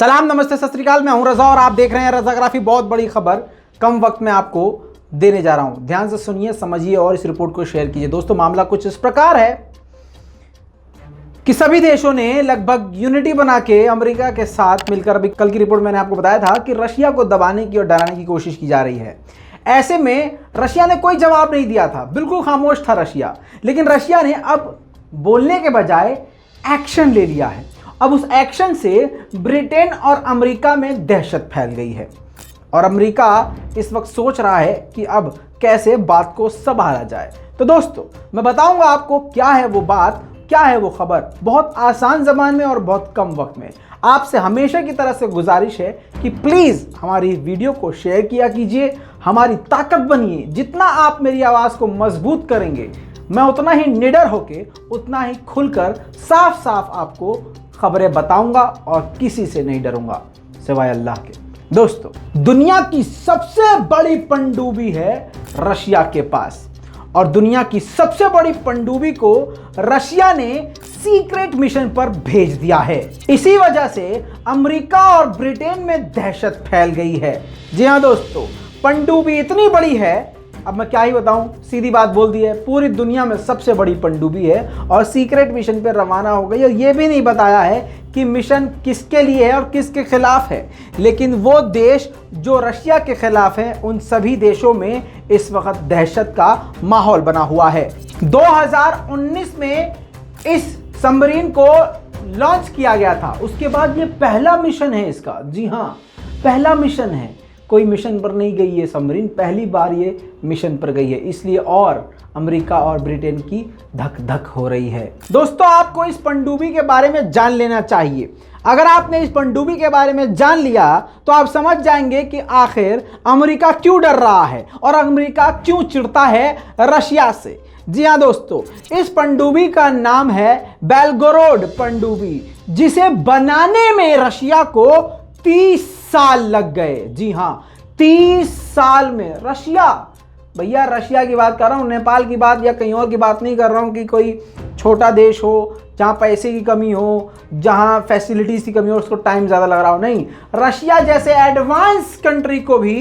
सलाम, नमस्ते, सत श्री अकाल। मैं हूं रजा और आप देख रहे हैं रजाग्राफी। बहुत बड़ी खबर कम वक्त में आपको देने जा रहा हूं। ध्यान से सुनिए, समझिए और इस रिपोर्ट को शेयर कीजिए। दोस्तों, मामला कुछ इस प्रकार है कि सभी देशों ने लगभग यूनिटी बना के अमेरिका के साथ मिलकर, अभी कल की रिपोर्ट मैंने आपको बताया था कि रशिया को दबाने की और डराने की कोशिश की जा रही है। ऐसे में रशिया ने कोई जवाब नहीं दिया था, बिल्कुल खामोश था रशिया। लेकिन रशिया ने अब बोलने के बजाय एक्शन ले लिया है। अब उस एक्शन से ब्रिटेन और अमेरिका में दहशत फैल गई है और अमेरिका इस वक्त सोच रहा है कि अब कैसे बात को संभाला जाए। तो दोस्तों, मैं बताऊंगा आपको क्या है वो बात, क्या है वो खबर, बहुत आसान ज़बान में और बहुत कम वक्त में। आपसे हमेशा की तरह से गुजारिश है कि प्लीज़ हमारी वीडियो को शेयर किया कीजिए, हमारी ताकत बनिए। जितना आप मेरी आवाज़ को मजबूत करेंगे, मैं उतना ही निडर होके, उतना ही खुलकर साफ साफ आपको खबरें बताऊंगा और किसी से नहीं डरूंगा सिवाय अल्लाह के। दोस्तों, दुनिया की सबसे बड़ी पनडुब्बी है रशिया के पास और दुनिया की सबसे बड़ी पनडुब्बी को रशिया ने सीक्रेट मिशन पर भेज दिया है। इसी वजह से अमेरिका और ब्रिटेन में दहशत फैल गई है। जी हां दोस्तों, पनडुब्बी इतनी बड़ी है, अब मैं क्या ही बताऊं, सीधी बात बोल दी है, पूरी दुनिया में सबसे बड़ी पनडुब्बी है और सीक्रेट मिशन पर रवाना हो गई। और ये भी नहीं बताया है कि मिशन किसके लिए है और किसके खिलाफ है। लेकिन वो देश जो रशिया के खिलाफ है, उन सभी देशों में इस वक्त दहशत का माहौल बना हुआ है। 2019 में इस सबमरीन को लॉन्च किया गया था। उसके बाद ये पहला मिशन है इसका। जी हाँ, पहला मिशन है। कोई मिशन पर नहीं गई ये सबमरीन, पहली बार ये मिशन पर गई है। इसलिए और अमेरिका और ब्रिटेन की धक धक हो रही है। दोस्तों, आपको इस पनडुब्बी के बारे में जान लेना चाहिए। अगर आपने इस पनडुब्बी के बारे में जान लिया तो आप समझ जाएंगे कि आखिर अमेरिका क्यों डर रहा है और अमेरिका क्यों चिढ़ता है रशिया से। जी हाँ दोस्तों, इस पनडुब्बी का नाम है बेलगोरोड पनडुब्बी, जिसे बनाने में रशिया को 30 साल लग गए। जी हाँ, 30 साल में रशिया, भैया रशिया की बात कर रहा हूँ, नेपाल की बात या कहीं और की बात नहीं कर रहा हूँ कि कोई छोटा देश हो जहाँ पैसे की कमी हो, जहाँ फैसिलिटीज़ की कमी हो, उसको टाइम ज़्यादा लग रहा हो। नहीं, रशिया जैसे एडवांस कंट्री को भी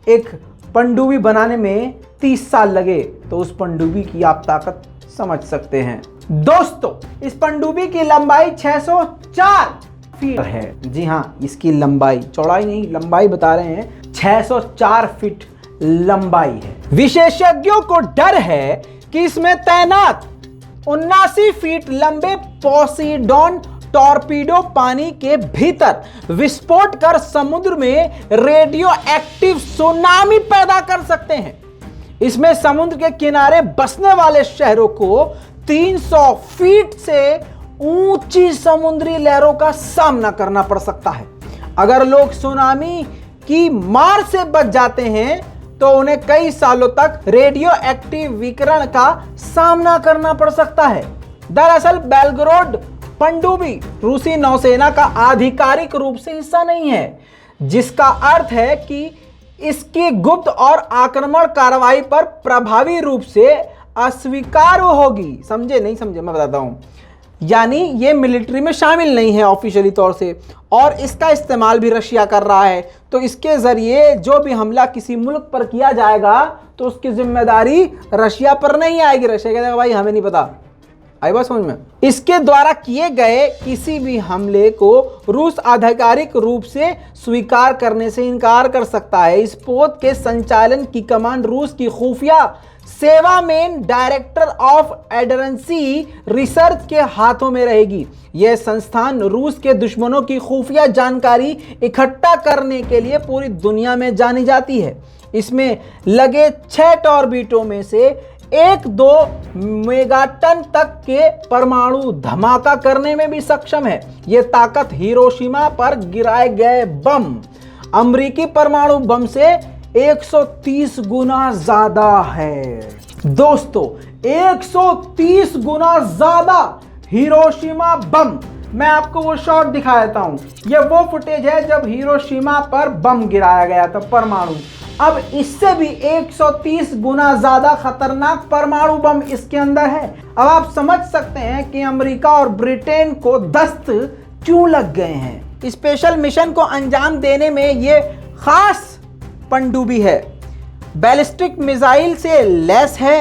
एक पनडुब्बी बनाने में 30 साल लगे, तो उस पनडुब्बी की आप ताकत समझ सकते हैं। दोस्तों, इस पनडुब्बी की लंबाई 604 फीट है। जी हाँ, इसकी लंबाई, चौड़ाई नहीं, लंबाई बता रहे हैं, 604 फीट लंबाई है। विशेषज्ञों को डर है कि इसमें तैनात 79 फीट लंबे पोसेडॉन टॉर्पीडो पानी के भीतर विस्फोट कर समुद्र में रेडियो एक्टिव सुनामी पैदा कर सकते हैं। इसमें समुद्र के किनारे बसने वाले शहरों को 300 फीट से ऊंची समुद्री लहरों का सामना करना पड़ सकता है। अगर लोग सुनामी की मार से बच जाते हैं तो उन्हें कई सालों तक रेडियो एक्टिव विकिरण का सामना करना पड़ सकता है। दरअसल बेलगोरोड पनडुब्बी रूसी नौसेना का आधिकारिक रूप से हिस्सा नहीं है, जिसका अर्थ है कि इसकी गुप्त और आक्रमण कार्रवाई पर प्रभावी रूप से अस्वीकार होगी। समझे नहीं समझे, मैं बताता हूं। यानी ये मिलिट्री में शामिल नहीं है ऑफिशियली तौर से, और इसका इस्तेमाल भी रशिया कर रहा है। तो इसके ज़रिए जो भी हमला किसी मुल्क पर किया जाएगा तो उसकी जिम्मेदारी रशिया पर नहीं आएगी। रशिया कहेगा भाई हमें नहीं पता। आई बात समझ में? इसके द्वारा किए गए किसी भी हमले को रूस आधिकारिक रूप से स्वीकार करने से इनकार कर सकता है। इस पोत के संचालन की कमान रूस की खुफिया सेवा में डायरेक्टर ऑफ एडरेंसी रिसर्च के हाथों में रहेगी। यह संस्थान रूस के दुश्मनों की खुफिया जानकारी इकट्ठा करने के लिए पूरी दुनिया में जानी जाती है। इसमें लगे 6 टॉर्बीटों में से 1-2 मेगाटन तक के परमाणु धमाका करने में भी सक्षम है। यह ताकत हिरोशिमा पर गिराए गए बम, अमेरिकी परमाणु बम से 130 गुना ज्यादा है। दोस्तों, 130 गुना ज्यादा हिरोशिमा बम। मैं आपको वो शॉट दिखा देता हूं। ये वो फुटेज है जब हिरोशिमा पर बम गिराया गया था, परमाणु। अब इससे भी 130 गुना ज्यादा खतरनाक परमाणु बम इसके अंदर है। अब आप समझ सकते हैं कि अमेरिका और ब्रिटेन को दस्त क्यों लग गए हैं। स्पेशल मिशन को अंजाम देने में ये खास पनडुब्बी है, बैलिस्टिक मिसाइल से लैस है।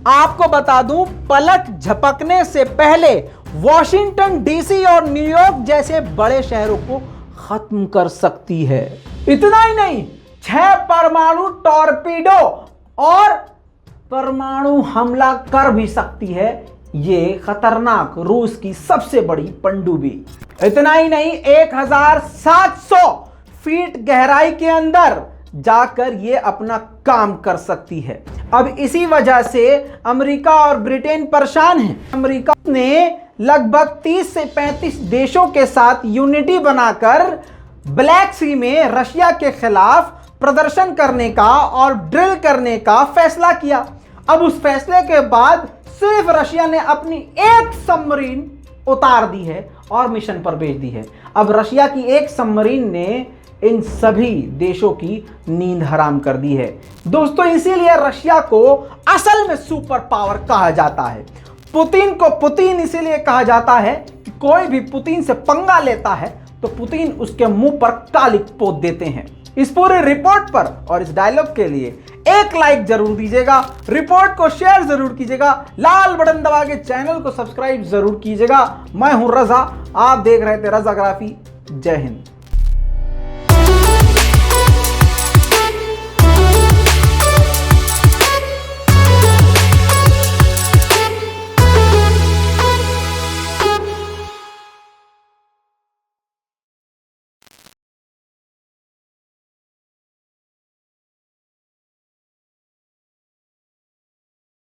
आपको बता दूं, पलक झपकने से पहले वॉशिंगटन डीसी और न्यूयॉर्क जैसे बड़े शहरों को खत्म कर सकती है। इतना ही नहीं, 6 परमाणु टॉर्पीडो और परमाणु हमला कर भी सकती है ये खतरनाक रूस की सबसे बड़ी पनडुब्बी। इतना ही नहीं, 1700 फीट गहराई के अंदर जाकर ये अपना काम कर सकती है। अब इसी वजह से अमेरिका और ब्रिटेन परेशान हैं। अमेरिका ने लगभग 30 से 35 देशों के साथ यूनिटी बनाकर ब्लैक सी में रशिया के खिलाफ प्रदर्शन करने का और ड्रिल करने का फैसला किया। अब उस फैसले के बाद सिर्फ रशिया ने अपनी एक सबमरीन उतार दी है और मिशन पर भेज दी है। अब रशिया की एक सबमरीन ने इन सभी देशों की नींद हराम कर दी है। दोस्तों, इसीलिए रशिया को असल में सुपर पावर कहा जाता है। पुतिन को पुतिन इसीलिए कहा जाता है कि कोई भी पुतिन से पंगा लेता है तो पुतिन उसके मुंह पर कालिक पोत देते हैं। इस पूरे रिपोर्ट पर और इस डायलॉग के लिए एक लाइक जरूर दीजिएगा, रिपोर्ट को शेयर जरूर कीजिएगा, लाल बटन दबा के चैनल को सब्सक्राइब जरूर कीजिएगा। मैं हूं रजा, आप देख रहे थे रजाग्राफी। जय हिंद।